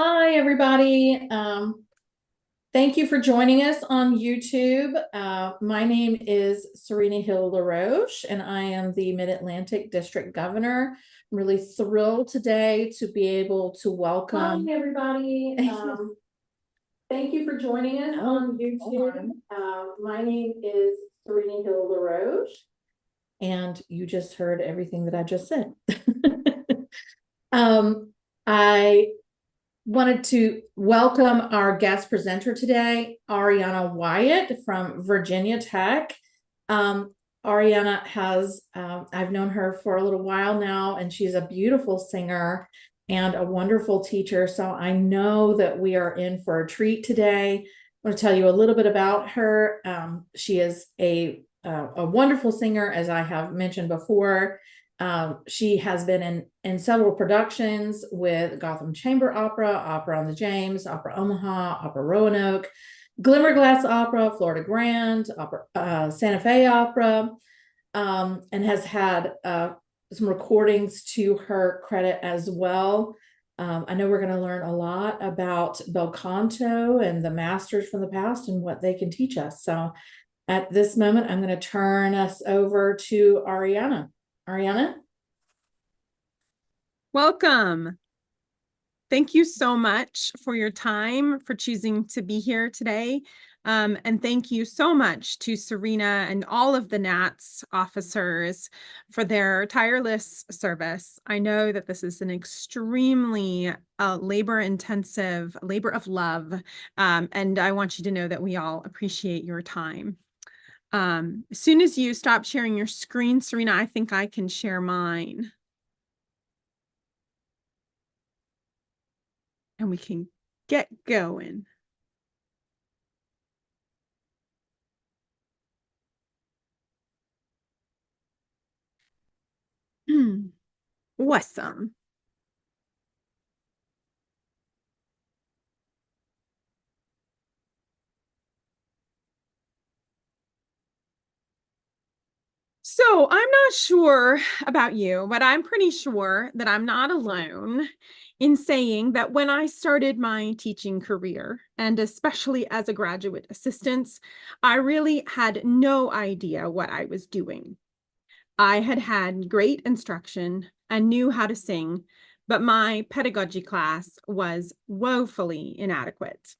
Hi, everybody. Thank you for joining us on YouTube. My name is Serena Hill LaRoche, and I am the Mid-Atlantic District Governor. I'm really thrilled today to be able to welcome. Hi, everybody. Thank you for joining us on YouTube. My name is Serena Hill LaRoche, and you just heard everything that I just said. I wanted to welcome our guest presenter today, Ariana Wyatt from Virginia Tech. Ariana has, I've known her for a little while now, and she's a beautiful singer and a wonderful teacher. So I know that we are in for a treat today. I want to tell you a little bit about her. She is a wonderful singer, as I have mentioned before. She has been in several productions with Gotham Chamber Opera, Opera on the James, Opera Omaha, Opera Roanoke, Glimmerglass Opera, Florida Grand, Opera, Santa Fe Opera, and has had some recordings to her credit as well. I know we're going to learn a lot about bel canto and the masters from the past and what they can teach us. So at this moment, I'm going to turn us over to Ariana. Ariana? Welcome. Thank you so much for your time, for choosing to be here today. And thank you so much to Serena and all of the NATS officers for their tireless service. I know that this is an extremely labor-intensive labor of love, and I want you to know that we all appreciate your time. As soon as you stop sharing your screen, Serena, I think I can share mine. And we can get going. Awesome. So I'm not sure about you, but I'm pretty sure that I'm not alone in saying that when I started my teaching career, and especially as a graduate assistant, I really had no idea what I was doing. I had had great instruction and knew how to sing, but my pedagogy class was woefully inadequate.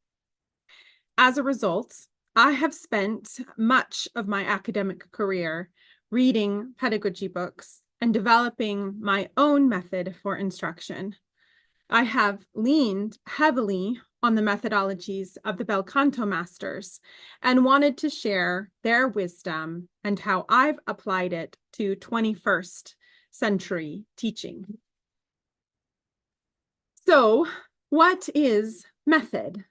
As a result, I have spent much of my academic career reading pedagogy books and developing my own method for instruction. I have leaned heavily on the methodologies of the bel canto masters and wanted to share their wisdom and how I've applied it to 21st century teaching. So, what is method?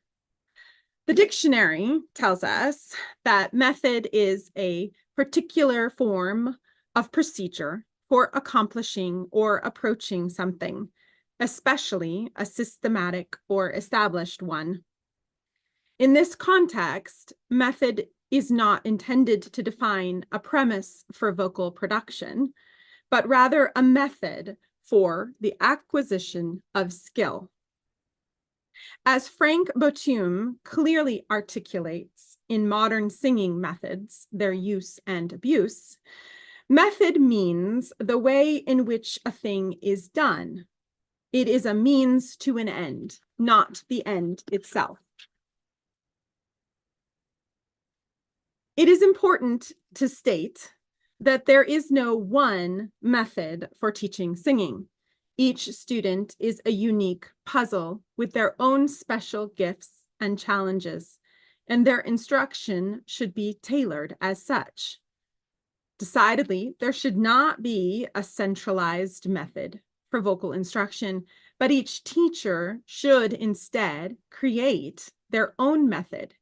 The dictionary tells us that method is a particular form of procedure for accomplishing or approaching something, especially a systematic or established one. In this context, method is not intended to define a premise for vocal production, but rather a method for the acquisition of skill. As Frank Botum clearly articulates in Modern Singing Methods, Their Use and Abuse, method means the way in which a thing is done. It is a means to an end, not the end itself. It is important to state that there is no one method for teaching singing. Each student is a unique puzzle with their own special gifts and challenges, and their instruction should be tailored as such. Decidedly, there should not be a centralized method for vocal instruction, but each teacher should instead create their own method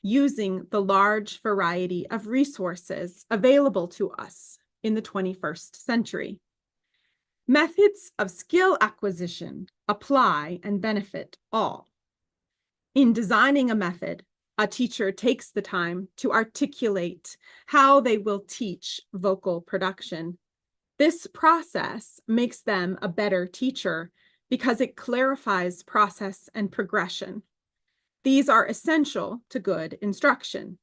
using the large variety of resources available to us in the 21st century. Methods of skill acquisition apply and benefit all. In designing a method, a teacher takes the time to articulate how they will teach vocal production. This process makes them a better teacher because it clarifies process and progression. These are essential to good instruction.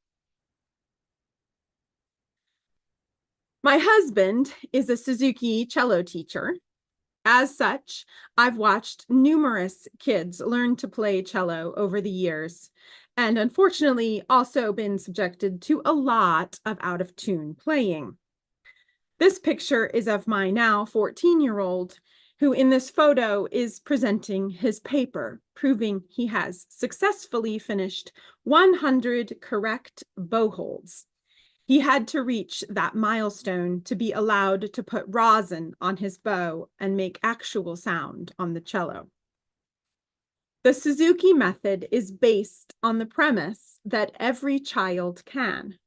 My husband is a Suzuki cello teacher. As such, I've watched numerous kids learn to play cello over the years, and unfortunately also been subjected to a lot of out-of-tune playing. This picture is of my now 14-year-old, who in this photo is presenting his paper, proving he has successfully finished 100 correct bow holds. He had to reach that milestone to be allowed to put rosin on his bow and make actual sound on the cello. The Suzuki method is based on the premise that every child can.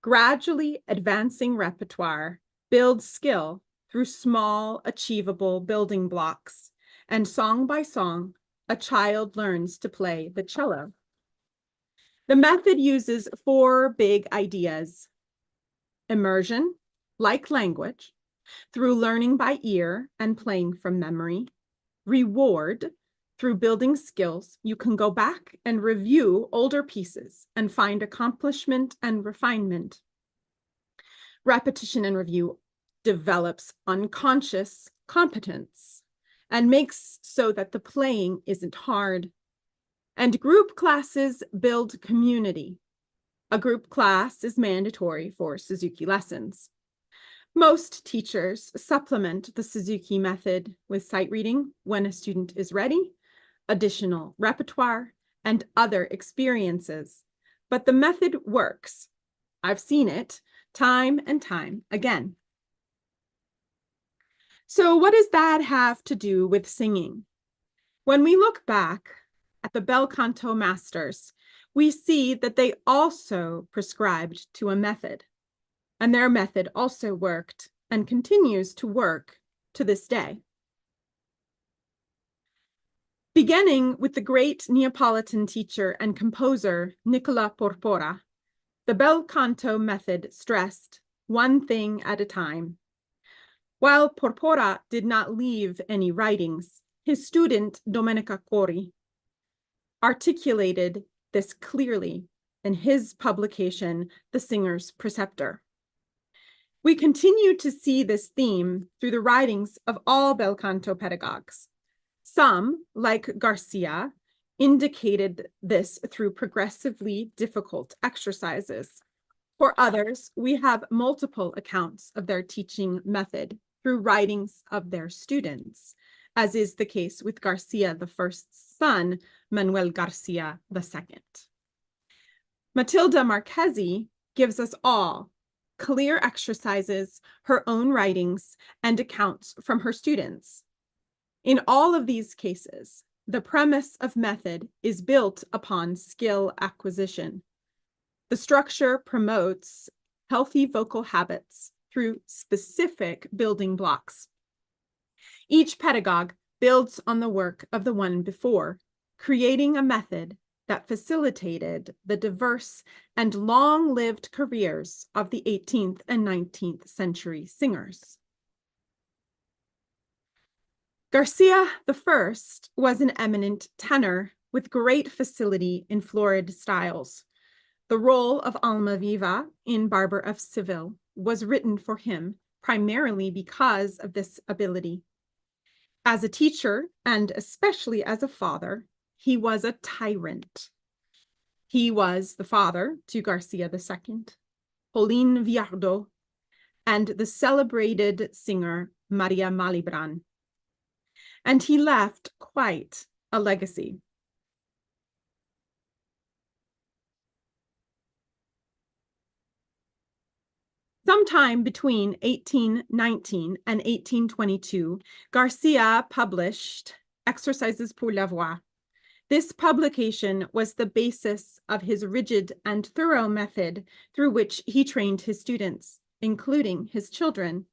Gradually advancing repertoire builds skill through small, achievable building blocks, and song by song, a child learns to play the cello. The method uses 4 big ideas: immersion, like language, through learning by ear and playing from memory; reward, through building skills. You can go back and review older pieces and find accomplishment and refinement. Repetition and review develops unconscious competence and makes so that the playing isn't hard. And group classes build community. A group class is mandatory for Suzuki lessons. Most teachers supplement the Suzuki method with sight reading when a student is ready, additional repertoire, and other experiences. But the method works. I've seen it time and time again. So what does that have to do with singing? When we look back at the bel canto masters, we see that they also prescribed to a method, and their method also worked and continues to work to this day. Beginning with the great Neapolitan teacher and composer Nicola Porpora, the bel canto method stressed one thing at a time. While Porpora did not leave any writings, his student Domenica Cori articulated this clearly in his publication, The Singer's Preceptor. We continue to see this theme through the writings of all bel canto pedagogues. Some, like Garcia, indicated this through progressively difficult exercises. For others, we have multiple accounts of their teaching method through writings of their students, as is the case with Garcia the First's son, Manuel Garcia II. Matilda Marchesi gives us all clear exercises, her own writings, and accounts from her students. In all of these cases, the premise of method is built upon skill acquisition. The structure promotes healthy vocal habits through specific building blocks. Each pedagogue builds on the work of the one before, creating a method that facilitated the diverse and long-lived careers of the 18th and 19th century singers. Garcia I was an eminent tenor with great facility in florid styles. The role of Almaviva in Barber of Seville was written for him primarily because of this ability. As a teacher, and especially as a father, he was a tyrant. He was the father to Garcia II, Pauline Viardot, and the celebrated singer Maria Malibran. And he left quite a legacy. Sometime between 1819 and 1822, Garcia published Exercises pour la voix. This publication was the basis of his rigid and thorough method through which he trained his students, including his children.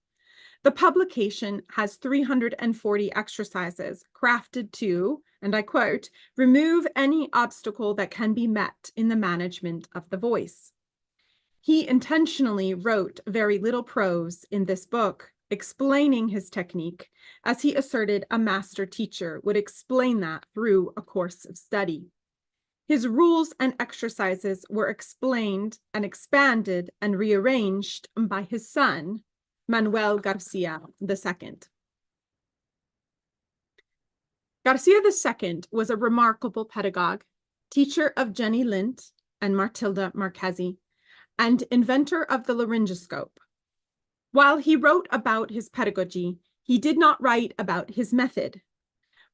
The publication has 340 exercises crafted to, and I quote, remove any obstacle that can be met in the management of the voice. He intentionally wrote very little prose in this book explaining his technique as he asserted a master teacher would explain that through a course of study. His rules and exercises were explained and expanded and rearranged by his son, Manuel Garcia II. Garcia II was a remarkable pedagogue, teacher of Jenny Lind and Matilda Marchesi, and inventor of the laryngoscope. While he wrote about his pedagogy, he did not write about his method.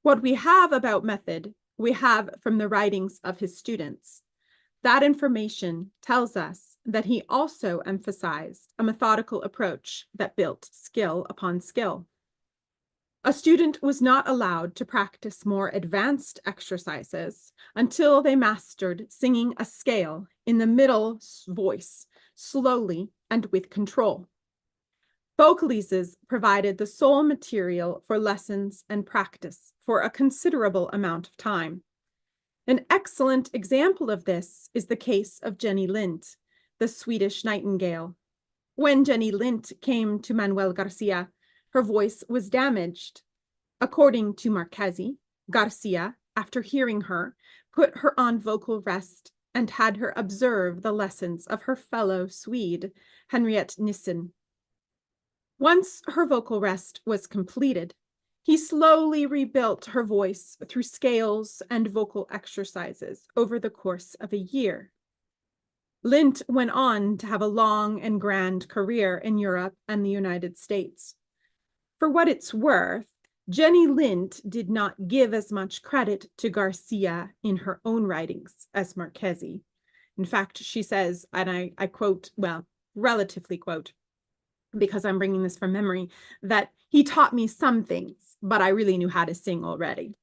What we have about method, we have from the writings of his students. That information tells us that he also emphasized a methodical approach that built skill upon skill. A student was not allowed to practice more advanced exercises until they mastered singing a scale in the middle voice, slowly and with control. Vocalises provided the sole material for lessons and practice for a considerable amount of time. An excellent example of this is the case of Jenny Lind, the Swedish nightingale. When Jenny Lind came to Manuel Garcia, her voice was damaged. According to Marchesi, Garcia, after hearing her, put her on vocal rest and had her observe the lessons of her fellow Swede, Henriette Nissen. Once her vocal rest was completed, he slowly rebuilt her voice through scales and vocal exercises over the course of a year. Lind went on to have a long and grand career in Europe and the United States. For what it's worth, Jenny Lind did not give as much credit to Garcia in her own writings as Marchesi. In fact, she says, and I quote, well, relatively quote, because I'm bringing this from memory, that he taught me some things, but I really knew how to sing already.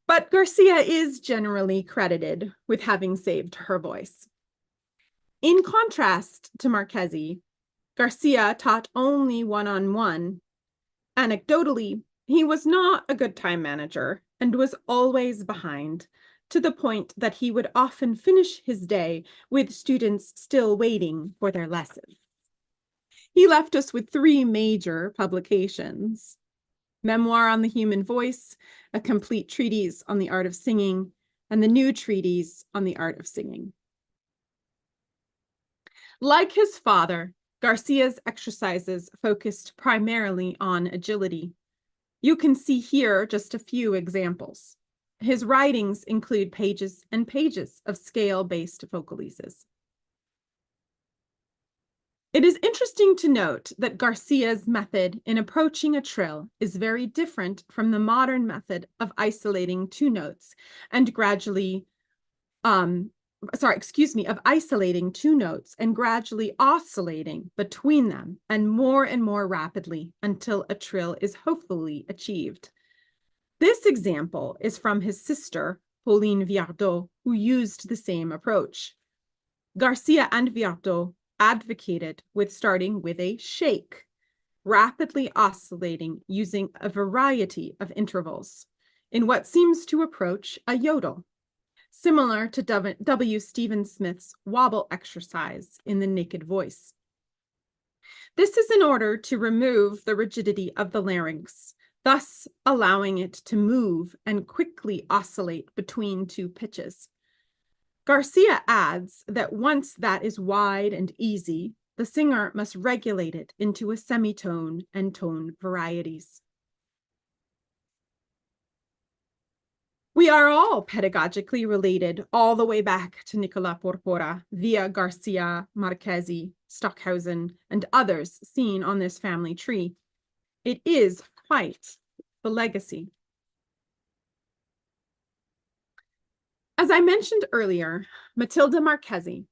But Garcia is generally credited with having saved her voice. In contrast to Marchesi, Garcia taught only one-on-one. Anecdotally, he was not a good time manager and was always behind, to the point that he would often finish his day with students still waiting for their lessons. He left us with 3 major publications: Memoir on the Human Voice, a complete treatise on the art of singing, and the new treatise on the art of singing. Like his father, Garcia's exercises focused primarily on agility. You can see here just a few examples. His writings include pages and pages of scale-based vocalises. It is interesting to note that Garcia's method in approaching a trill is very different from the modern method of isolating 2 notes and gradually, isolating 2 notes and gradually oscillating between them and more rapidly until a trill is hopefully achieved. This example is from his sister, Pauline Viardot, who used the same approach. Garcia and Viardot advocated with starting with a shake, rapidly oscillating using a variety of intervals in what seems to approach a yodel, similar to W. Stephen Smith's wobble exercise in the naked voice. This is in order to remove the rigidity of the larynx, thus allowing it to move and quickly oscillate between 2 pitches. Garcia adds that once that is wide and easy, the singer must regulate it into a semitone and tone varieties. We are all pedagogically related all the way back to Nicola Porpora via Garcia, Marchesi, Stockhausen, and others seen on this family tree. It is quite the legacy. As I mentioned earlier, Matilda Marchesi,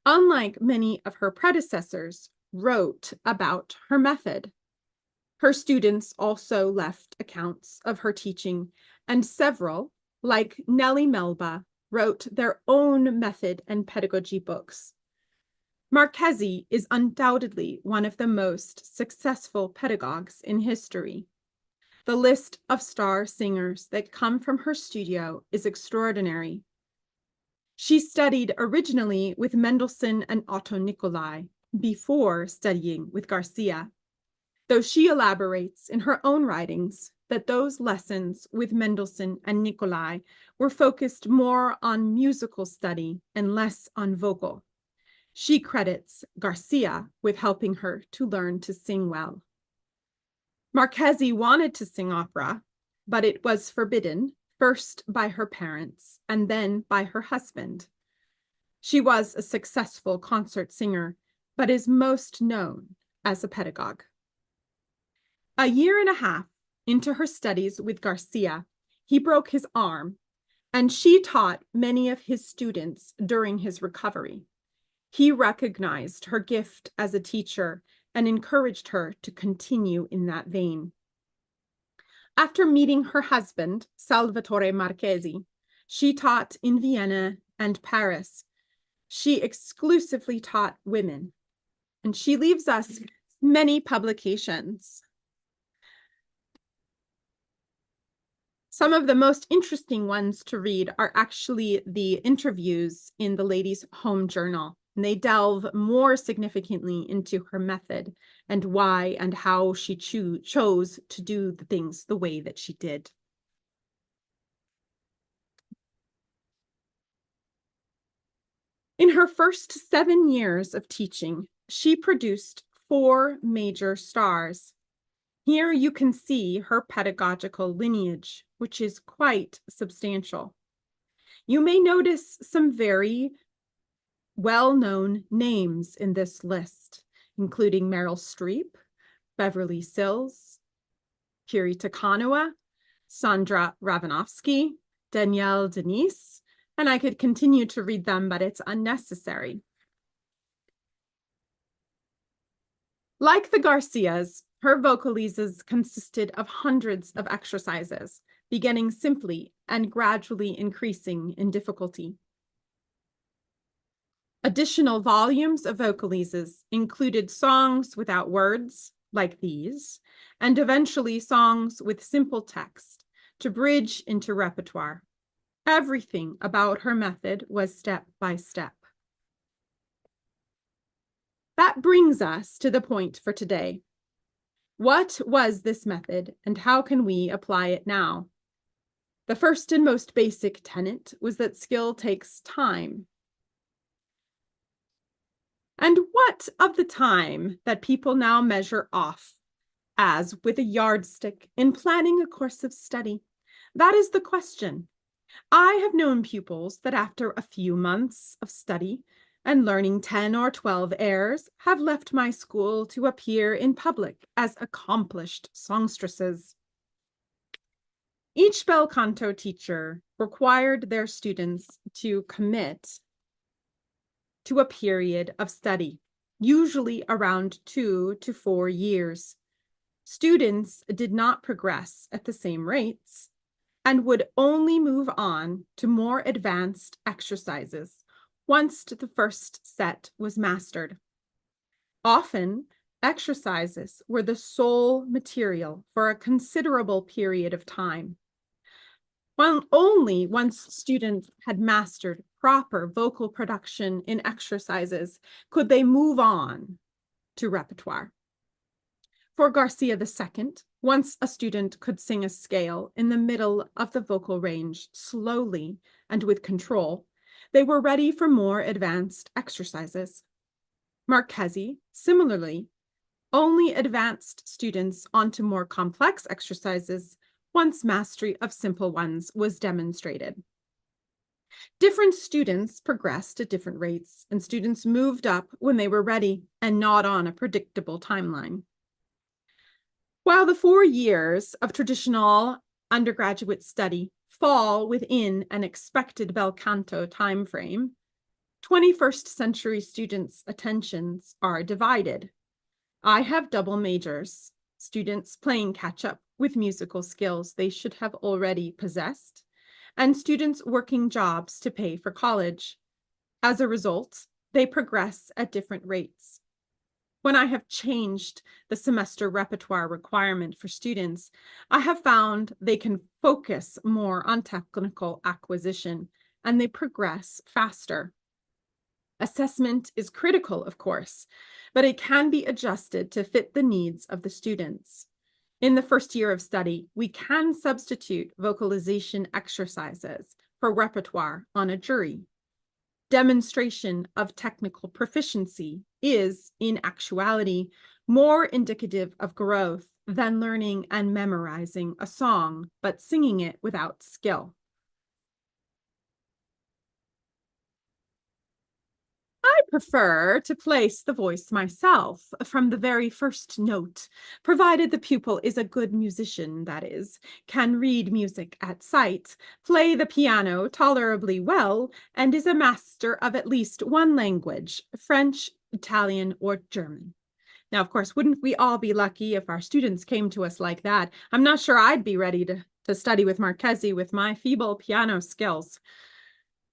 unlike many of her predecessors, wrote about her method. Her students also left accounts of her teaching, and several, like Nellie Melba, wrote their own method and pedagogy books. Marchesi is undoubtedly one of the most successful pedagogues in history. The list of star singers that come from her studio is extraordinary. She studied originally with Mendelssohn and Otto Nicolai before studying with Garcia. though she elaborates in her own writings that those lessons with Mendelssohn and Nicolai were focused more on musical study and less on vocal. She credits Garcia with helping her to learn to sing well. Marchesi wanted to sing opera, but it was forbidden, first by her parents and then by her husband. She was a successful concert singer, but is most known as a pedagogue. A year and a half into her studies with Garcia, he broke his arm, and she taught many of his students during his recovery. He recognized her gift as a teacher and encouraged her to continue in that vein. After meeting her husband, Salvatore Marchesi, she taught in Vienna and Paris. She exclusively taught women, and she leaves us many publications. Some of the most interesting ones to read are actually the interviews in the Ladies' Home Journal. And they delve more significantly into her method and why and how she chose to do the things the way that she did. In her first 7 years of teaching, she produced 4 major stars. Here you can see her pedagogical lineage, which is quite substantial. You may notice some very well-known names in this list, including Meryl Streep, Beverly Sills, Kiri Takanawa, Sandra Ravanovsky, Danielle Denise, and I could continue to read them, but it's unnecessary. Like the Garcias, her vocalises consisted of hundreds of exercises, beginning simply and gradually increasing in difficulty. Additional volumes of vocalises included songs without words, like these, and eventually songs with simple text to bridge into repertoire. Everything about her method was step by step. That brings us to the point for today. What was this method, and how can we apply it now? The first and most basic tenet was that skill takes time. And what of the time that people now measure off, as with a yardstick, in planning a course of study? That is the question. I have known pupils that after a few months of study and learning 10 or 12 airs have left my school to appear in public as accomplished songstresses. Each bel canto teacher required their students to commit to a period of study, usually around 2 to 4 years. Students did not progress at the same rates and would only move on to more advanced exercises once the first set was mastered. Often, exercises were the sole material for a considerable period of time. Only once students had mastered proper vocal production in exercises could they move on to repertoire. For Garcia II, once a student could sing a scale in the middle of the vocal range slowly and with control, they were ready for more advanced exercises. Marchesi, similarly, only advanced students onto more complex exercises once mastery of simple ones was demonstrated. Different students progressed at different rates, and students moved up when they were ready and not on a predictable timeline. While the 4 years of traditional undergraduate study fall within an expected bel canto timeframe, 21st century students' attentions are divided. I have double majors, students playing catch-up with musical skills they should have already possessed, and students working jobs to pay for college. As a result, they progress at different rates. When I have changed the semester repertoire requirement for students, I have found they can focus more on technical acquisition and they progress faster. Assessment is critical, of course, but it can be adjusted to fit the needs of the students. In the first year of study, we can substitute vocalization exercises for repertoire on a jury. Demonstration of technical proficiency is, in actuality, more indicative of growth than learning and memorizing a song, but singing it without skill. I prefer to place the voice myself from the very first note, provided the pupil is a good musician, that is, can read music at sight, play the piano tolerably well, and is a master of at least one language, French, Italian, or German. Now, of course, wouldn't we all be lucky if our students came to us like that? I'm not sure I'd be ready to study with Marchesi with my feeble piano skills.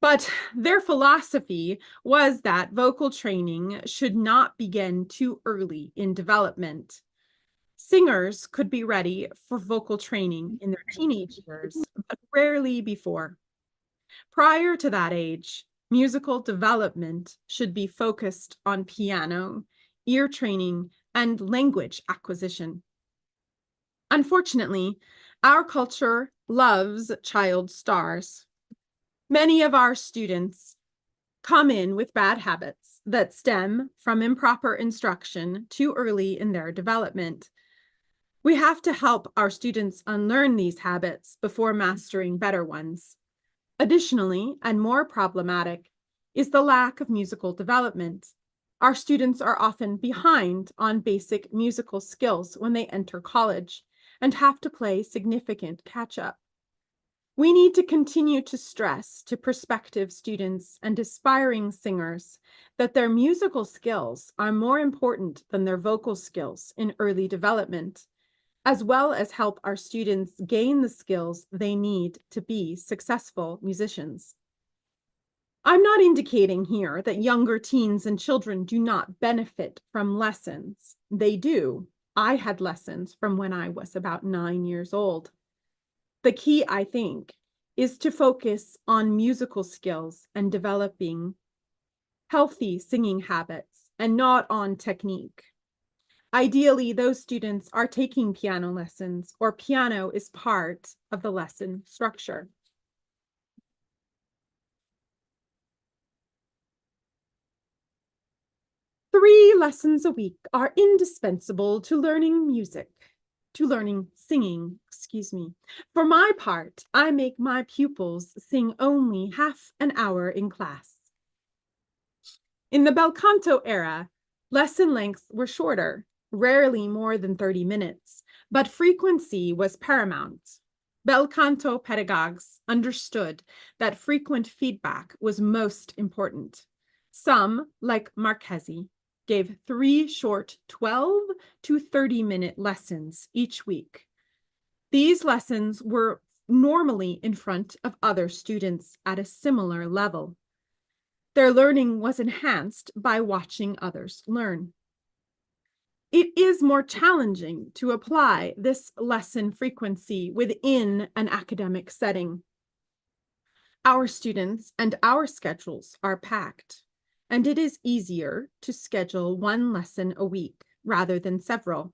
But their philosophy was that vocal training should not begin too early in development. Singers could be ready for vocal training in their teenage years, but rarely before. Prior to that age, musical development should be focused on piano, ear training, and language acquisition. Unfortunately, our culture loves child stars. Many of our students come in with bad habits that stem from improper instruction too early in their development. We have to help our students unlearn these habits before mastering better ones. Additionally, and more problematic, is the lack of musical development. Our students are often behind on basic musical skills when they enter college and have to play significant catch-up. We need to continue to stress to prospective students and aspiring singers that their musical skills are more important than their vocal skills in early development, as well as help our students gain the skills they need to be successful musicians. I'm not indicating here that younger teens and children do not benefit from lessons. They do. I had lessons from when I was about 9 years old. The key, I think, is to focus on musical skills and developing healthy singing habits and not on technique. Ideally, those students are taking piano lessons or piano is part of the lesson structure. Three lessons a week are indispensable to learning singing, excuse me. For my part, I make my pupils sing only half an hour in class. In the bel canto era, lesson lengths were shorter, rarely more than 30 minutes, but frequency was paramount. Bel canto pedagogues understood that frequent feedback was most important. Some, like Marchesi, gave 3 short 12 to 30-minute lessons each week. These lessons were normally in front of other students at a similar level. Their learning was enhanced by watching others learn. It is more challenging to apply this lesson frequency within an academic setting. Our students and our schedules are packed, and it is easier to schedule one lesson a week rather than several.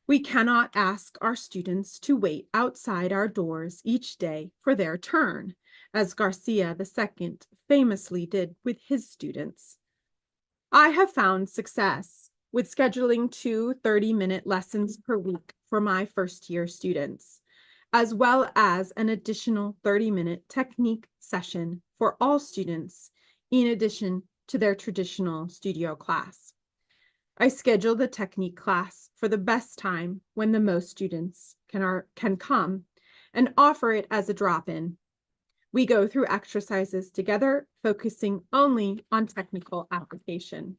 We cannot ask our students to wait outside our doors each day for their turn, as Garcia II famously did with his students. I have found success with scheduling 2 30-minute lessons per week for my first-year students, as well as an additional 30-minute technique session for all students, in addition to their traditional studio class. I schedule the technique class for the best time when the most students can come and offer it as a drop-in. We go through exercises together, focusing only on technical application.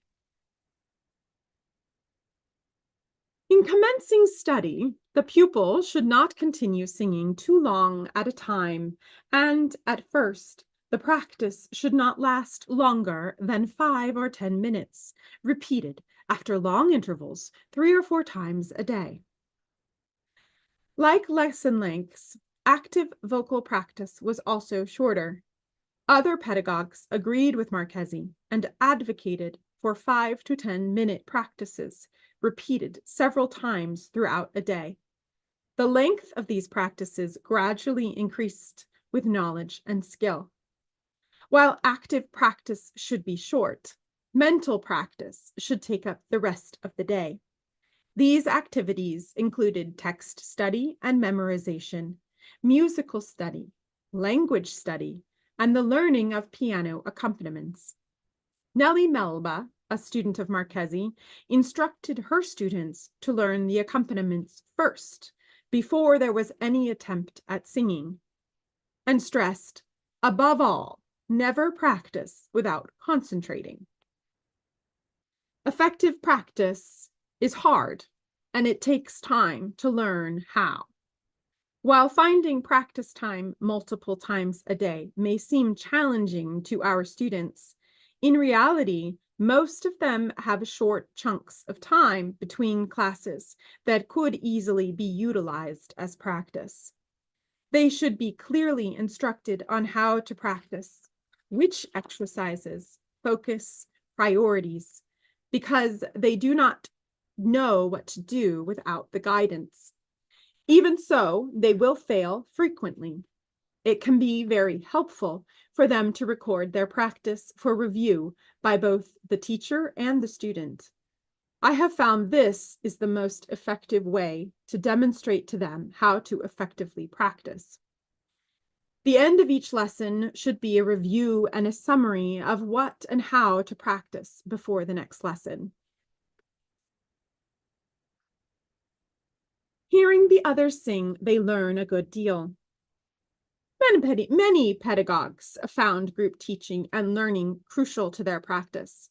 In commencing study, the pupil should not continue singing too long at a time, and at first, the practice should not last longer than 5 or 10 minutes, repeated after long intervals 3 or 4 times a day. Like lesson lengths, active vocal practice was also shorter. Other pedagogues agreed with Marchesi and advocated for 5 to 10-minute practices repeated several times throughout a day. The length of these practices gradually increased with knowledge and skill. While active practice should be short, mental practice should take up the rest of the day. These activities included text study and memorization, musical study, language study, and the learning of piano accompaniments. Nellie Melba, a student of Marchesi, instructed her students to learn the accompaniments first, before there was any attempt at singing, and stressed, above all, never practice without concentrating. Effective practice is hard, and it takes time to learn how. While finding practice time multiple times a day may seem challenging to our students, in reality, most of them have short chunks of time between classes that could easily be utilized as practice. They should be clearly instructed on how to practice, which exercises, focus, priorities, because they do not know what to do without the guidance. Even so, they will fail frequently. It can be very helpful for them to record their practice for review by both the teacher and the student. I have found this is the most effective way to demonstrate to them how to effectively practice. The end of each lesson should be a review and a summary of what and how to practice before the next lesson. Hearing the others sing, they learn a good deal. Many pedagogues found group teaching and learning crucial to their practice.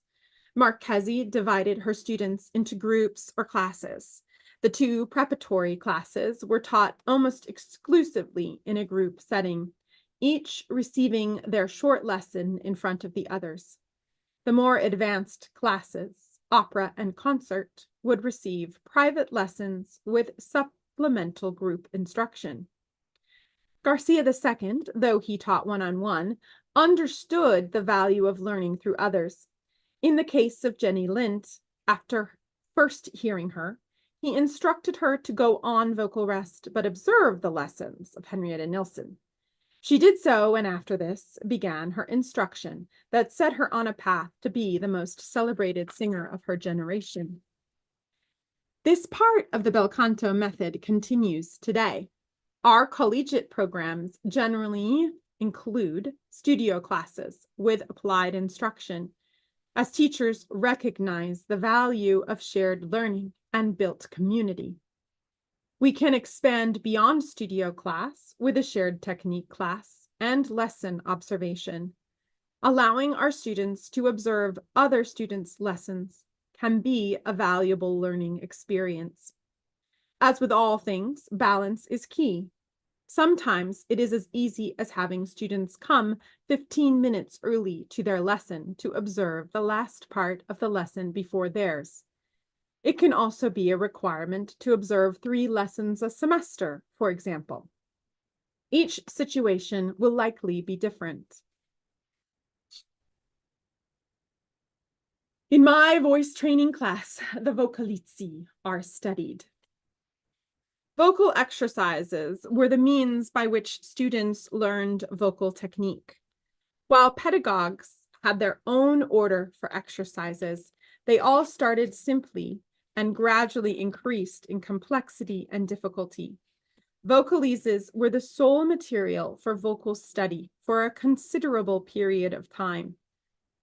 Marchesi divided her students into groups or classes. The 2 preparatory classes were taught almost exclusively in a group setting, each receiving their short lesson in front of the others. The more advanced classes, opera and concert, would receive private lessons with supplemental group instruction. Garcia II, though he taught one-on-one, understood the value of learning through others. In the case of Jenny Lind, after first hearing her, he instructed her to go on vocal rest but observe the lessons of Henrietta Nilsson. She did so, and after this began her instruction that set her on a path to be the most celebrated singer of her generation. This part of the bel canto method continues today. Our collegiate programs generally include studio classes with applied instruction, as teachers recognize the value of shared learning and built community. We can expand beyond studio class with a shared technique class and lesson observation. Allowing our students to observe other students' lessons can be a valuable learning experience. As with all things, balance is key. Sometimes it is as easy as having students come 15 minutes early to their lesson to observe the last part of the lesson before theirs. It can also be a requirement to observe 3 lessons a semester, for example. Each situation will likely be different. In my voice training class, the vocalizzi are studied. Vocal exercises were the means by which students learned vocal technique. While pedagogues had their own order for exercises, they all started simply and gradually increased in complexity and difficulty. Vocalises were the sole material for vocal study for a considerable period of time.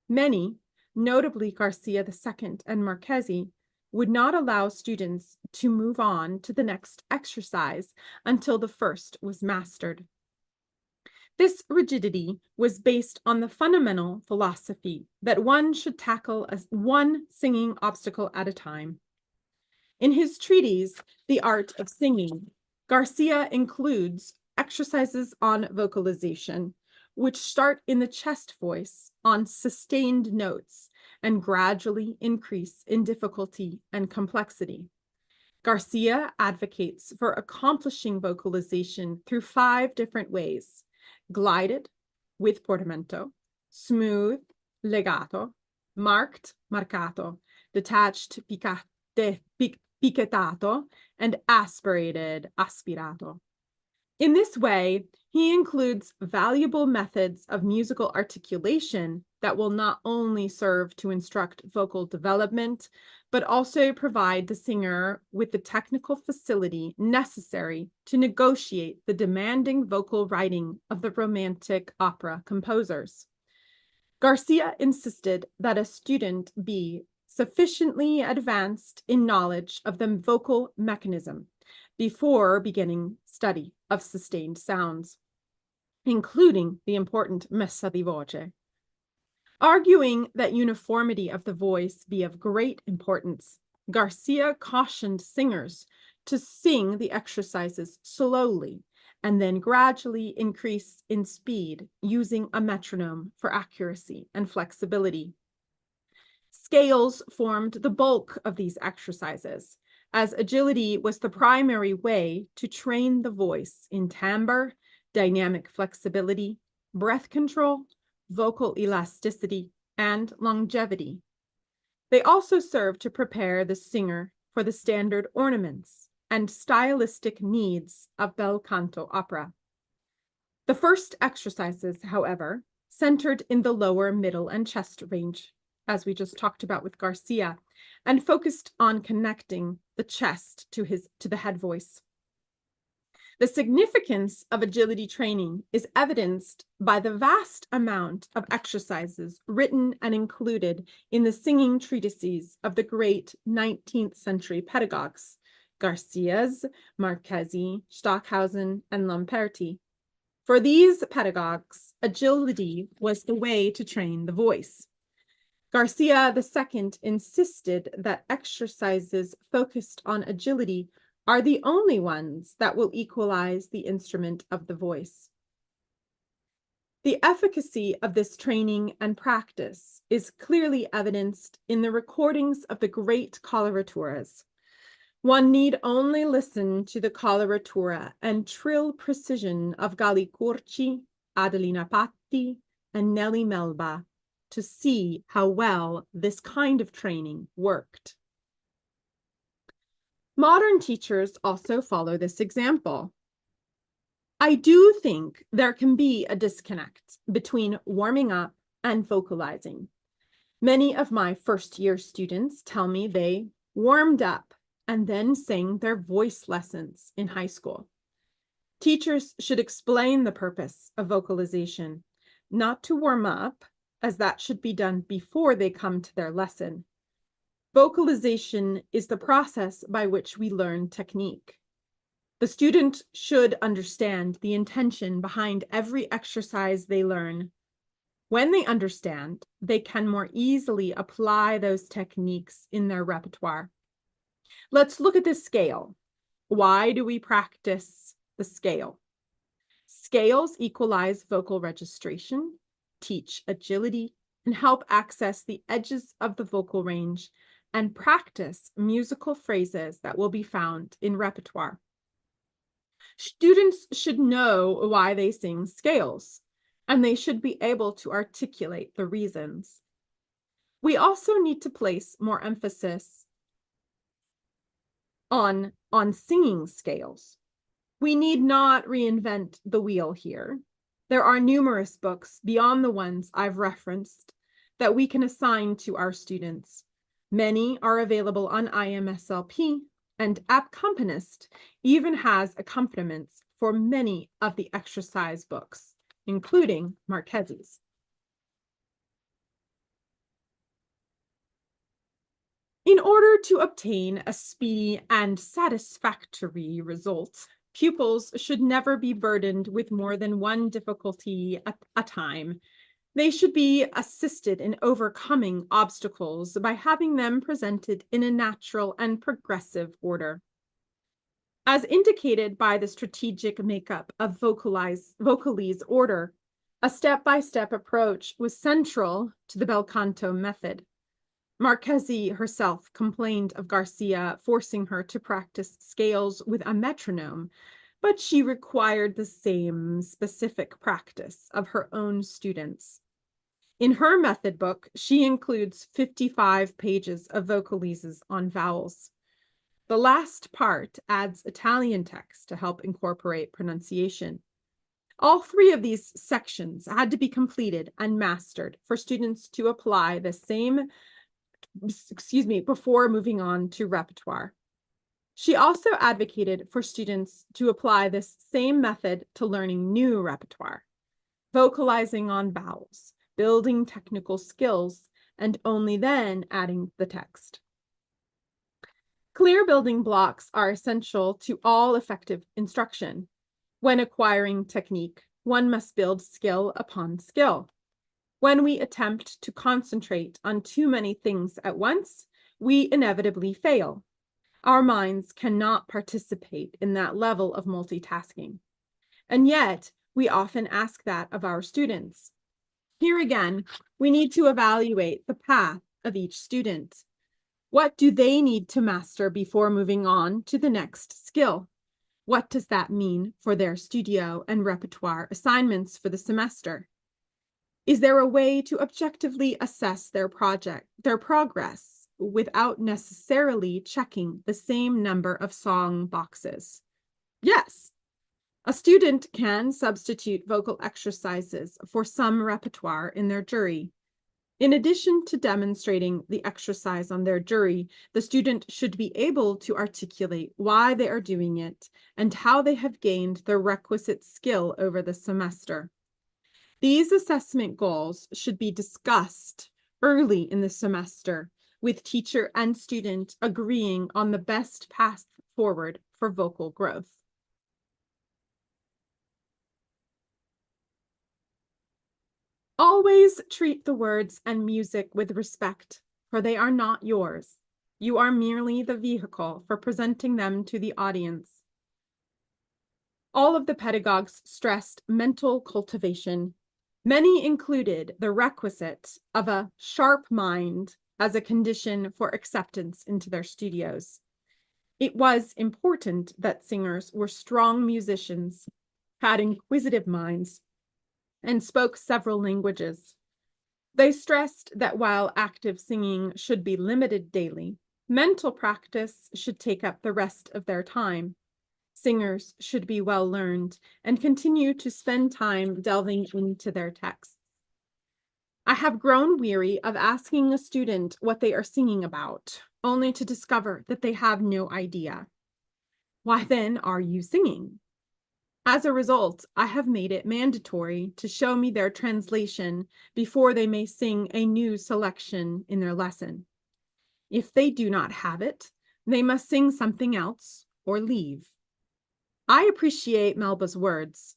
Many, notably Garcia II and Marchesi, would not allow students to move on to the next exercise until the first was mastered. This rigidity was based on the fundamental philosophy that one should tackle one singing obstacle at a time. In his treatise, The Art of Singing, Garcia includes exercises on vocalization, which start in the chest voice on sustained notes and gradually increase in difficulty and complexity. Garcia advocates for accomplishing vocalization through 5 different ways: glided, with portamento, smooth, legato, marked, marcato, detached, piquetato, and aspirated, aspirato. In this way, he includes valuable methods of musical articulation that will not only serve to instruct vocal development, but also provide the singer with the technical facility necessary to negotiate the demanding vocal writing of the romantic opera composers. Garcia insisted that a student be sufficiently advanced in knowledge of the vocal mechanism before beginning study of sustained sounds, including the important messa di voce. Arguing that uniformity of the voice be of great importance, Garcia cautioned singers to sing the exercises slowly and then gradually increase in speed using a metronome for accuracy and flexibility. Scales formed the bulk of these exercises, as agility was the primary way to train the voice in timbre, dynamic flexibility, breath control, vocal elasticity, and longevity. They also serve to prepare the singer for the standard ornaments and stylistic needs of bel canto opera. The first exercises, however, centered in the lower, middle, and chest range, as we just talked about with Garcia, and focused on connecting the chest to the head voice. The significance of agility training is evidenced by the vast amount of exercises written and included in the singing treatises of the great 19th century pedagogues, Garcias, Marchesi, Stockhausen, and Lamperti. For these pedagogues, agility was the way to train the voice. Garcia II insisted that exercises focused on agility are the only ones that will equalize the instrument of the voice. The efficacy of this training and practice is clearly evidenced in the recordings of the great coloraturas. One need only listen to the coloratura and trill precision of Galli Curci, Adelina Patti, and Nellie Melba to see how well this kind of training worked. Modern teachers also follow this example. I do think there can be a disconnect between warming up and vocalizing. Many of my first-year students tell me they warmed up and then sang their voice lessons in high school. Teachers should explain the purpose of vocalization, not to warm up, as that should be done before they come to their lesson. Vocalization is the process by which we learn technique. The student should understand the intention behind every exercise they learn. When they understand, they can more easily apply those techniques in their repertoire. Let's look at this scale. Why do we practice the scale? Scales equalize vocal registration, teach agility, and help access the edges of the vocal range and practice musical phrases that will be found in repertoire. Students should know why they sing scales, and they should be able to articulate the reasons. We also need to place more emphasis on singing scales. We need not reinvent the wheel here. There are numerous books beyond the ones I've referenced that we can assign to our students. Many are available on IMSLP, and Accompanist even has accompaniments for many of the exercise books, including Marchesi's. In order to obtain a speedy and satisfactory result, pupils should never be burdened with more than one difficulty at a time. They should be assisted in overcoming obstacles by having them presented in a natural and progressive order. As indicated by the strategic makeup of Vocalese order, a step-by-step approach was central to the bel canto method. Marchesi herself complained of Garcia forcing her to practice scales with a metronome, but she required the same specific practice of her own students. In her method book, she includes 55 pages of vocalises on vowels. The last part adds Italian text to help incorporate pronunciation. All three of these sections had to be completed and mastered for students to apply the same, before moving on to repertoire. She also advocated for students to apply this same method to learning new repertoire, vocalizing on vowels, building technical skills, and only then adding the text. Clear building blocks are essential to all effective instruction. When acquiring technique, one must build skill upon skill. When we attempt to concentrate on too many things at once, we inevitably fail. Our minds cannot participate in that level of multitasking. And yet, we often ask that of our students. Here again, we need to evaluate the path of each student. What do they need to master before moving on to the next skill? What does that mean for their studio and repertoire assignments for the semester? Is there a way to objectively assess their progress without necessarily checking the same number of song boxes? Yes. A student can substitute vocal exercises for some repertoire in their jury. In addition to demonstrating the exercise on their jury, the student should be able to articulate why they are doing it and how they have gained the requisite skill over the semester. These assessment goals should be discussed early in the semester, with teacher and student agreeing on the best path forward for vocal growth. Always treat the words and music with respect, for they are not yours. You are merely the vehicle for presenting them to the audience. All of the pedagogues stressed mental cultivation. Many included the requisite of a sharp mind as a condition for acceptance into their studios. It was important that singers were strong musicians, had inquisitive minds, and spoke several languages. They stressed that while active singing should be limited daily, mental practice should take up the rest of their time. Singers should be well learned and continue to spend time delving into their texts. I have grown weary of asking a student what they are singing about, only to discover that they have no idea. Why then are you singing? As a result, I have made it mandatory to show me their translation before they may sing a new selection in their lesson. If they do not have it, they must sing something else or leave. I appreciate Melba's words.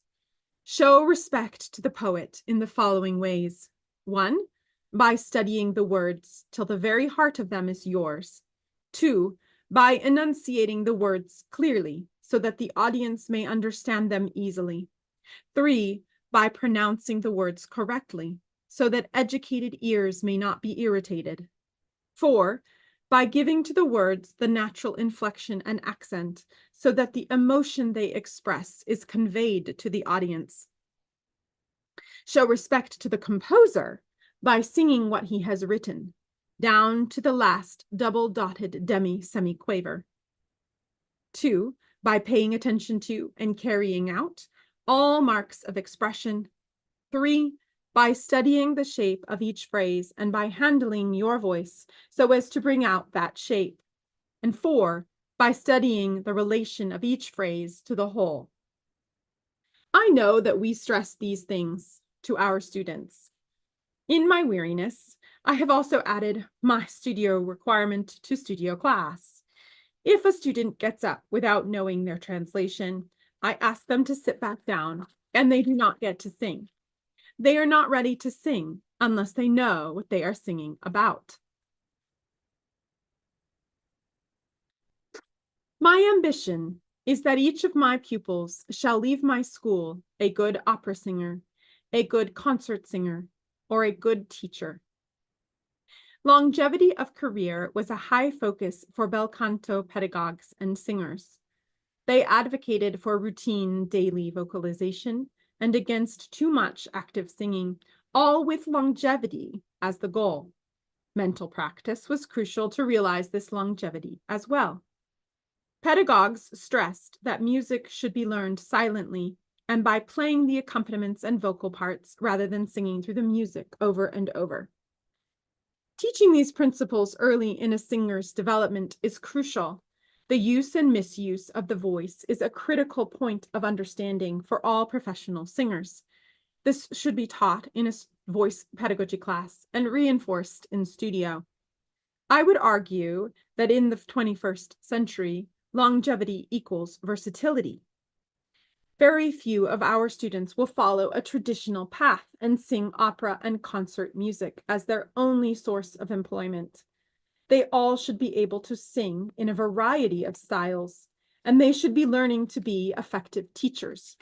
Show respect to the poet in the following ways. 1, by studying the words till the very heart of them is yours. 2, by enunciating the words clearly so that the audience may understand them easily. 3, by pronouncing the words correctly so that educated ears may not be irritated. 4, by giving to the words the natural inflection and accent so that the emotion they express is conveyed to the audience. Show respect to the composer by singing what he has written, down to the last double-dotted demi-semi-quaver. 2, by paying attention to and carrying out all marks of expression. 3, by studying the shape of each phrase and by handling your voice so as to bring out that shape. And 4, by studying the relation of each phrase to the whole. I know that we stress these things to our students. In my weariness, I have also added my studio requirement to studio class. If a student gets up without knowing their translation, I ask them to sit back down, and they do not get to sing. They are not ready to sing unless they know what they are singing about. My ambition is that each of my pupils shall leave my school a good opera singer, a good concert singer, or a good teacher. Longevity of career was a high focus for bel canto pedagogues and singers. They advocated for routine daily vocalization and against too much active singing, all with longevity as the goal. Mental practice was crucial to realize this longevity as well. Pedagogues stressed that music should be learned silently and by playing the accompaniments and vocal parts rather than singing through the music over and over. Teaching these principles early in a singer's development is crucial. The use and misuse of the voice is a critical point of understanding for all professional singers. This should be taught in a voice pedagogy class and reinforced in studio. I would argue that in the 21st century, longevity equals versatility. Very few of our students will follow a traditional path and sing opera and concert music as their only source of employment. They all should be able to sing in a variety of styles, and they should be learning to be effective teachers.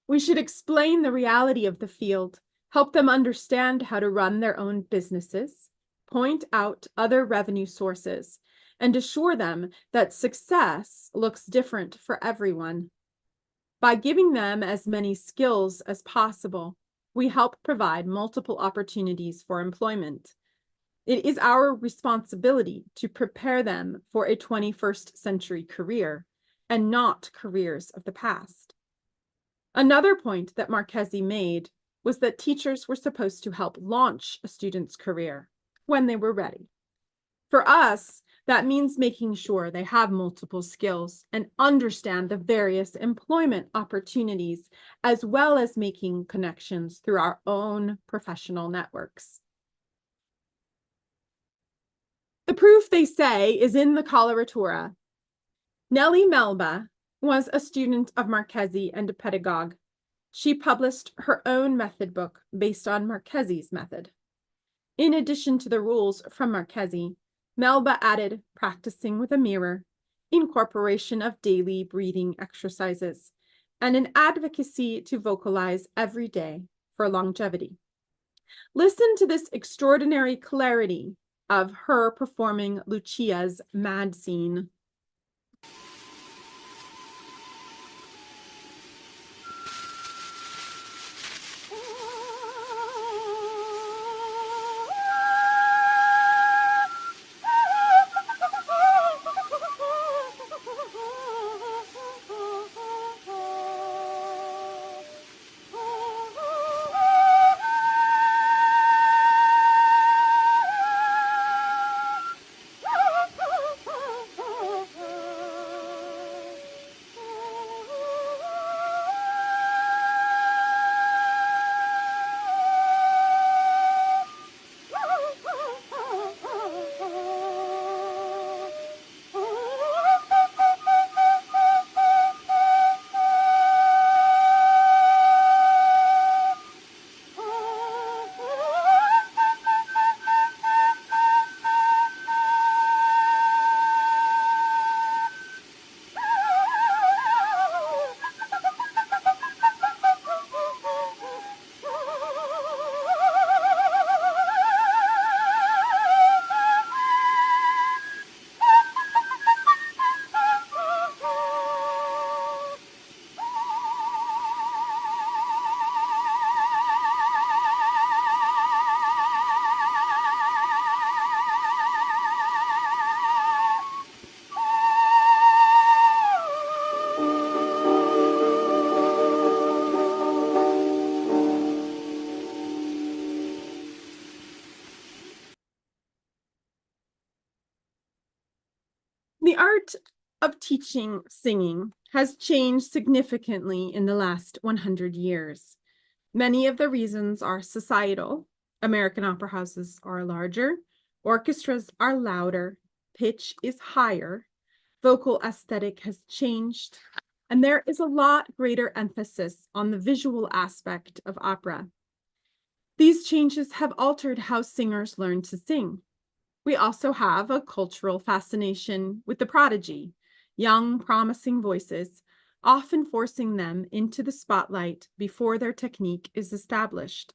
We should explain the reality of the field, help them understand how to run their own businesses, point out other revenue sources, and assure them that success looks different for everyone. By giving them as many skills as possible, we help provide multiple opportunities for employment. It is our responsibility to prepare them for a 21st century career and not careers of the past. Another point that Marchesi made was that teachers were supposed to help launch a student's career when they were ready. For us, that means making sure they have multiple skills and understand the various employment opportunities, as well as making connections through our own professional networks. The proof, they say, is in the coloratura. Nellie Melba was a student of Marchesi and a pedagogue. She published her own method book based on Marchesi's method. In addition to the rules from Marchesi, Melba added practicing with a mirror, incorporation of daily breathing exercises, and an advocacy to vocalize every day for longevity. Listen to this extraordinary clarity of her performing Lucia's mad scene. The art of teaching singing has changed significantly in the last 100 years. Many of the reasons are societal. American opera houses are larger, orchestras are louder, pitch is higher, vocal aesthetic has changed, and there is a lot greater emphasis on the visual aspect of opera. These changes have altered how singers learn to sing. We also have a cultural fascination with the prodigy, young, promising voices, often forcing them into the spotlight before their technique is established.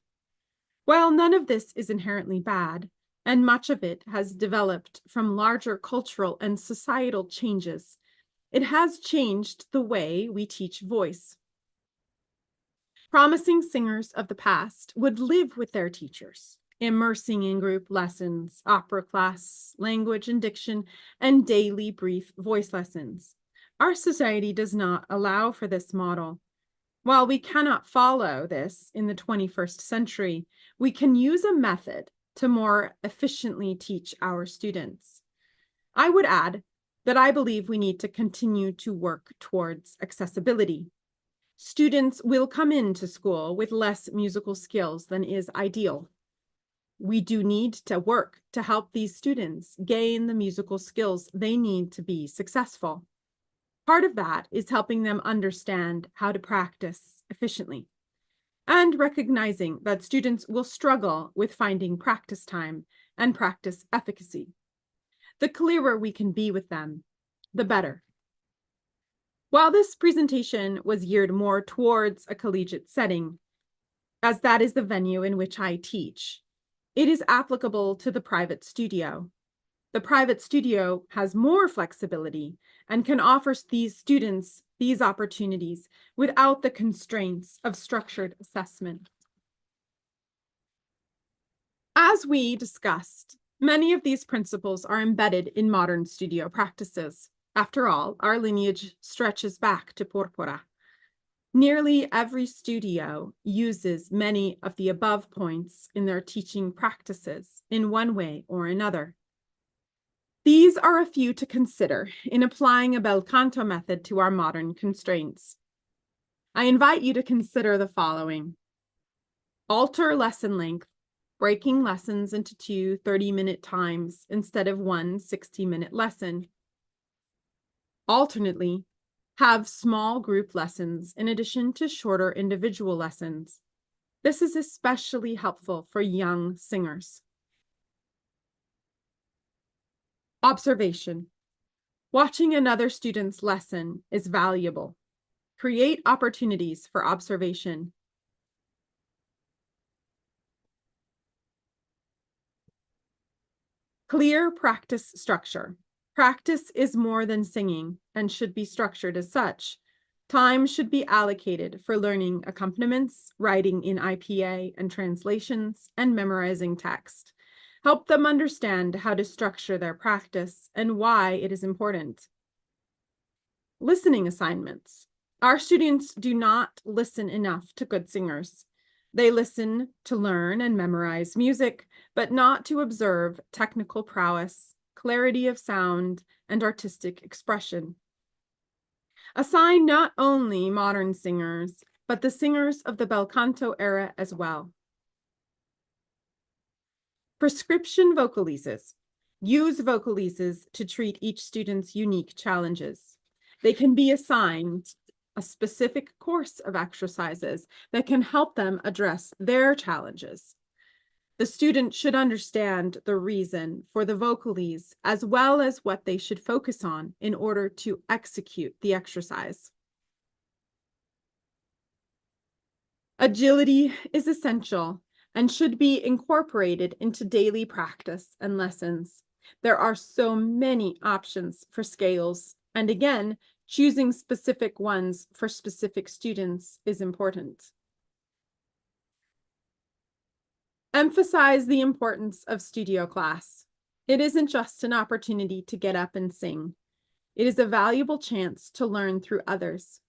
While none of this is inherently bad, and much of it has developed from larger cultural and societal changes, It has changed the way we teach voice. Promising singers of the past would live with their teachers, immersing in group lessons, opera class, language and diction, and daily brief voice lessons. Our society does not allow for this model. While we cannot follow this in the 21st century, we can use a method to more efficiently teach our students. I would add that I believe we need to continue to work towards accessibility. Students will come into school with less musical skills than is ideal. We do need to work to help these students gain the musical skills they need to be successful. Part of that is helping them understand how to practice efficiently and recognizing that students will struggle with finding practice time and practice efficacy. The clearer we can be with them, the better. While this presentation was geared more towards a collegiate setting, as that is the venue in which I teach, it is applicable to the private studio. The private studio has more flexibility and can offer these students these opportunities without the constraints of structured assessment. As we discussed, many of these principles are embedded in modern studio practices. After all, our lineage stretches back to Porpora. Nearly every studio uses many of the above points in their teaching practices in one way or another. These are a few to consider in applying a bel canto method to our modern constraints. I invite you to consider the following. Alter lesson length, breaking lessons into 2 30-minute times instead of one 60-minute lesson. Alternately, have small group lessons in addition to shorter individual lessons. This is especially helpful for young singers. Observation. Watching another student's lesson is valuable. Create opportunities for observation. Clear practice structure. Practice is more than singing and should be structured as such. Time should be allocated for learning accompaniments, writing in IPA and translations, and memorizing text. Help them understand how to structure their practice and why it is important. Listening assignments. Our students do not listen enough to good singers. They listen to learn and memorize music, but not to observe technical prowess, clarity of sound, and artistic expression. Assign not only modern singers, but the singers of the bel canto era as well. Prescription vocalises. Use vocalises to treat each student's unique challenges. They can be assigned a specific course of exercises that can help them address their challenges. The student should understand the reason for the vocalese as well as what they should focus on in order to execute the exercise. Agility is essential and should be incorporated into daily practice and lessons. There are so many options for scales, and again, choosing specific ones for specific students is important. Emphasize the importance of studio class. It isn't just an opportunity to get up and sing. It is a valuable chance to learn through others.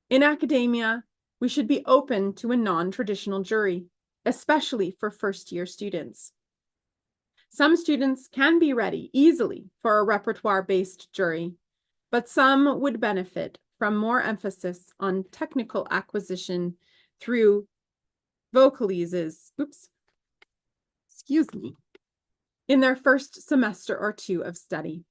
In academia, we should be open to a non-traditional jury, especially for first-year students. Some students can be ready easily for a repertoire-based jury, but some would benefit from more emphasis on technical acquisition through vocalises, in their first semester or two of study.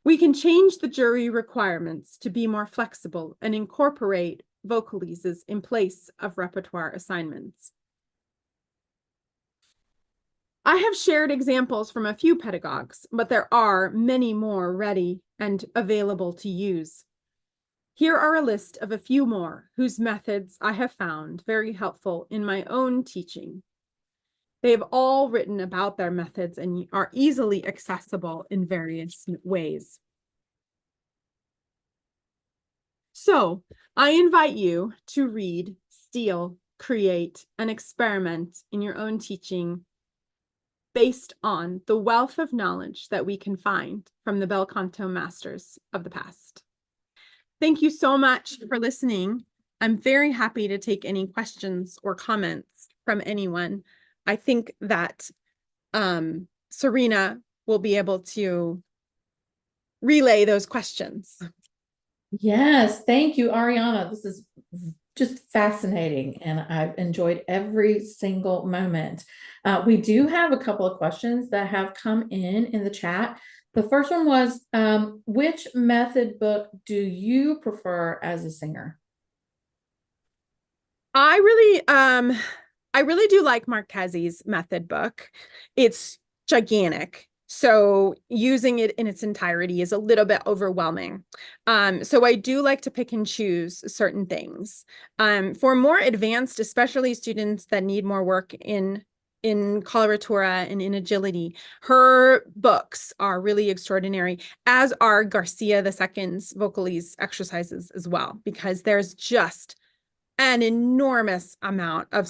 We can change the jury requirements to be more flexible and incorporate vocalises in place of repertoire assignments. I have shared examples from a few pedagogues, but there are many more ready and available to use. Here are a list of a few more whose methods I have found very helpful in my own teaching. They've all written about their methods and are easily accessible in various ways. So I invite you to read, steal, create, and experiment in your own teaching based on the wealth of knowledge that we can find from the bel canto masters of the past. Thank you so much for listening. I'm very happy to take any questions or comments from anyone. I think that Serena will be able to relay those questions. Yes, thank you, Ariana. This is just fascinating, and I've enjoyed every single moment. We do have a couple of questions that have come in the chat. The first one was, which method book do you prefer as a singer? I really do like Marquez's method book. It's gigantic. So using it in its entirety is a little bit overwhelming. So I do like to pick and choose certain things. For more advanced, especially students that need more work in coloratura and in agility, her books are really extraordinary, as are Garcia II's vocalese exercises as well, because there's just an enormous amount of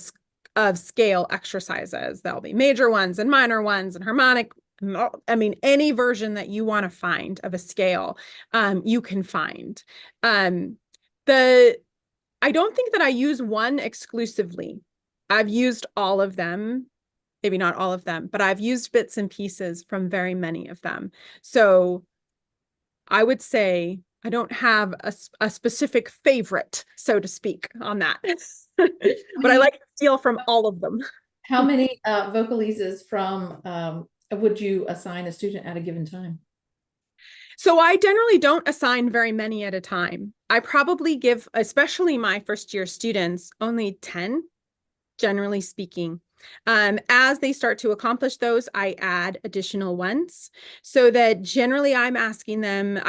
scale exercises. There'll be major ones and minor ones and harmonic. I mean, any version that you want to find of a scale, you can find. I don't think that I use one exclusively. I've used all of them, maybe not all of them, but I've used bits and pieces from very many of them. So I would say I don't have a specific favorite, so to speak, on that. But I like to steal from all of them. How many vocalises from would you assign a student at a given time? So I generally don't assign very many at a time. I probably give, especially my first year students, only 10, generally speaking. As they start to accomplish those, I add additional ones so that generally I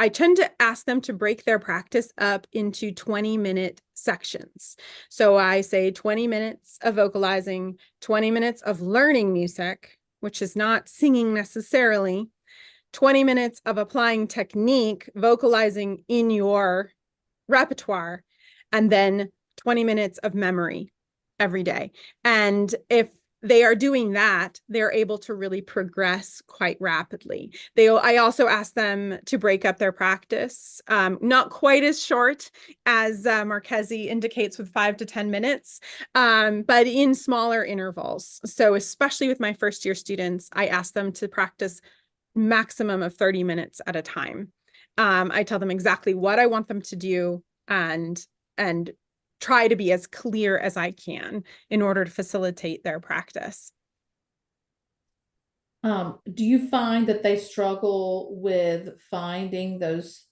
tend to ask them to break their practice up into 20-minute sections. So I say 20 minutes of vocalizing, 20 minutes of learning music, which is not singing necessarily, 20 minutes of applying technique, vocalizing in your repertoire, and then 20 minutes of memory every day. And if they are doing that, they're able to really progress quite rapidly. I also ask them to break up their practice, not quite as short as Marchesi indicates with 5 to 10 minutes, but in smaller intervals. So especially with my first year students, I ask them to practice maximum of 30 minutes at a time. I tell them exactly what I want them to do and try to be as clear as I can in order to facilitate their practice. Do you find that they struggle with finding those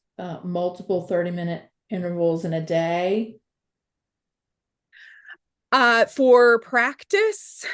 multiple 30-minute intervals in a day? For practice,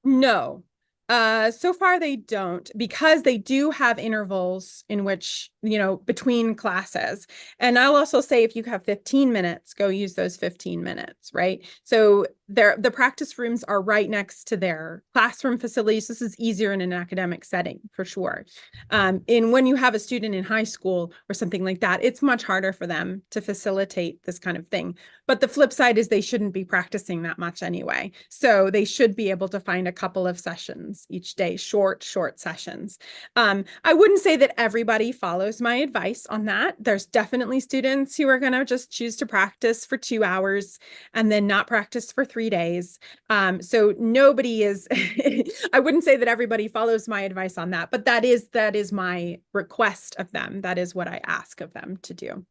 no. So far they don't, because they do have intervals in which, between classes. And I'll also say if you have 15 minutes, go use those 15 minutes, right? So the practice rooms are right next to their classroom facilities. This is easier in an academic setting for sure. When you have a student in high school or something like that, it's much harder for them to facilitate this kind of thing. But the flip side is they shouldn't be practicing that much anyway. So they should be able to find a couple of sessions each day, short sessions. I wouldn't say that everybody follows my advice on that. There's definitely students who are going to just choose to practice for 2 hours and then not practice for 3 days. So nobody is, I wouldn't say that everybody follows my advice on that, but that is my request of them. That is what I ask of them to do.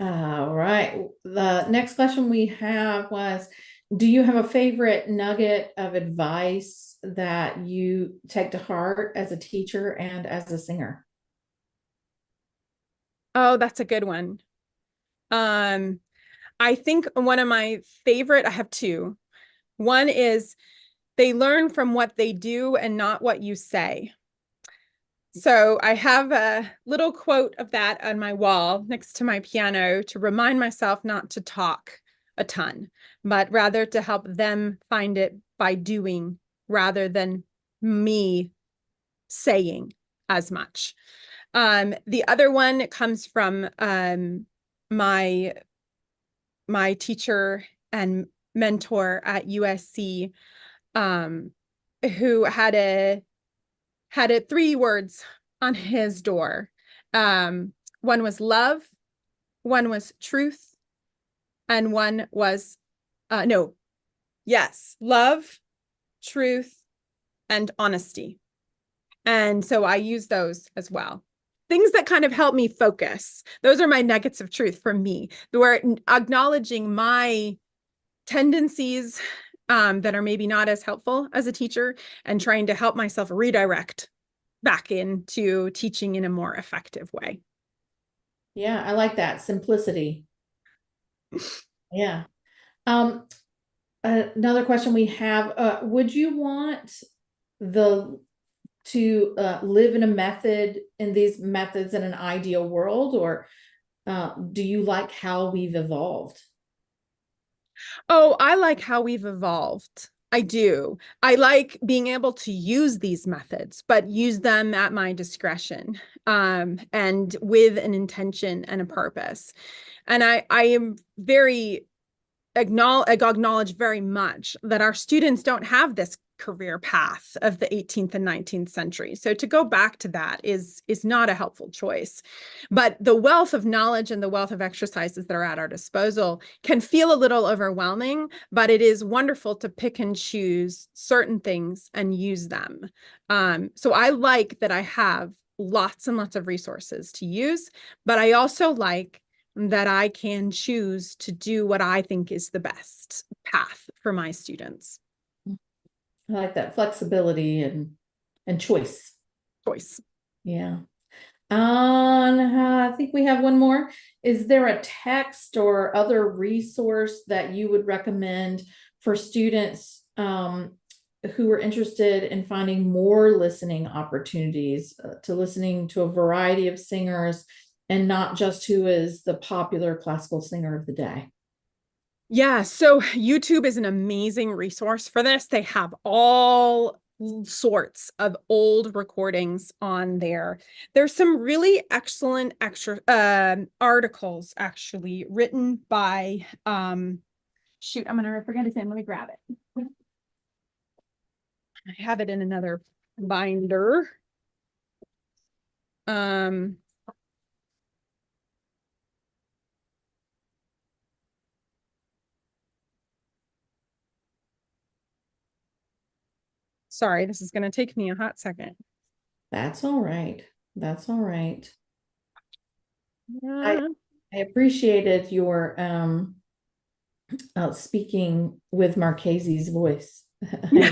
All right. The next question we have was, do you have a favorite nugget of advice that you take to heart as a teacher and as a singer? Oh, that's a good one. I think one of my favorite, I have two. One is they learn from what they do and not what you say. So I have a little quote of that on my wall next to my piano to remind myself not to talk a ton, but rather to help them find it by doing rather than me saying as much. The other one comes from my teacher and mentor at USC, who had 3 words on his door. One was love, one was truth, and one was love, truth, and honesty. And so I use those as well. Things that kind of help me focus. Those are my nuggets of truth for me, where acknowledging my tendencies that are maybe not as helpful as a teacher and trying to help myself redirect back into teaching in a more effective way. Yeah, I like that simplicity. Yeah. Another question we have, would you want to live in these methods in an ideal world, or do you like how we've evolved? Oh, I like how we've evolved. I do. I like being able to use these methods, but use them at my discretion, and with an intention and a purpose. And I am very acknowledge very much that our students don't have this career path of the 18th and 19th century. So to go back to that is not a helpful choice. But the wealth of knowledge and the wealth of exercises that are at our disposal can feel a little overwhelming, but it is wonderful to pick and choose certain things and use them. So I like that I have lots and lots of resources to use, but I also like that I can choose to do what I think is the best path for my students. I like that flexibility and choice. Choice. Yeah. I think we have one more. Is there a text or other resource that you would recommend for students who are interested in finding more listening opportunities, to listening to a variety of singers and not just who is the popular classical singer of the day? Yeah, so YouTube is an amazing resource for this. They have all sorts of old recordings on there. There's some really excellent articles actually written by shoot, I'm gonna forget his name. Let me grab it. I have it in another binder. Sorry, this is going to take me a hot second. That's all right. That's all right. Yeah. I appreciated your speaking with Marchese's voice. Yeah,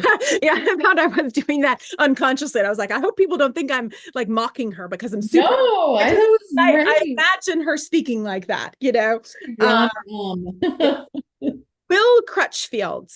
I thought I was doing that unconsciously. I was like, I hope people don't think I'm like mocking her because I'm super. No, I thought it was I great. imagine her speaking like that, you know. John, Bill Crutchfield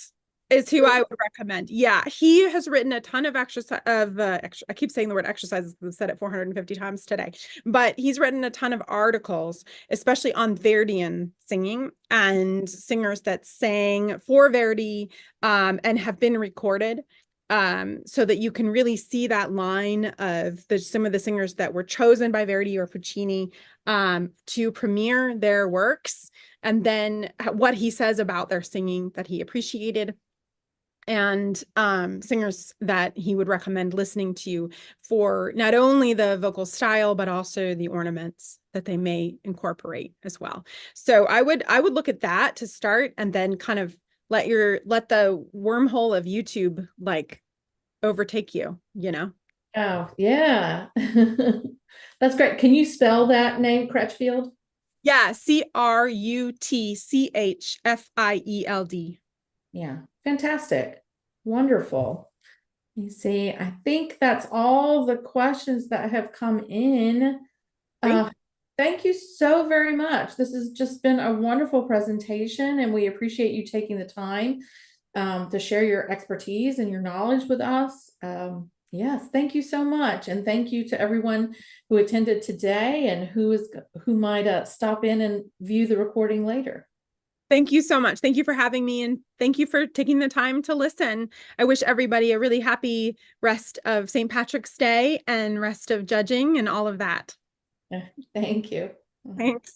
is who I would recommend. Yeah, he has written a ton of exercise I keep saying the word exercises. I've said it 450 times today, but he's written a ton of articles, especially on Verdian singing and singers that sang for Verdi, and have been recorded. So that you can really see that line of some of the singers that were chosen by Verdi or Puccini to premiere their works, and then what he says about their singing that he appreciated, and singers that he would recommend listening to for not only the vocal style, but also the ornaments that they may incorporate as well. So I would look at that to start, and then kind of let the wormhole of YouTube like overtake you, you know? oh, yeah. That's great. Can you spell that name, Crutchfield? Yeah, Crutchfield. Yeah, fantastic. Wonderful. You see, I think that's all the questions that have come in. Great. Thank you so very much. This has just been a wonderful presentation, and we appreciate you taking the time to share your expertise and your knowledge with us. Yes, thank you so much. And thank you to everyone who attended today and who might stop in and view the recording later. Thank you so much. Thank you for having me, and thank you for taking the time to listen. I wish everybody a really happy rest of St. Patrick's Day and rest of judging and all of that. Thank you. Thanks.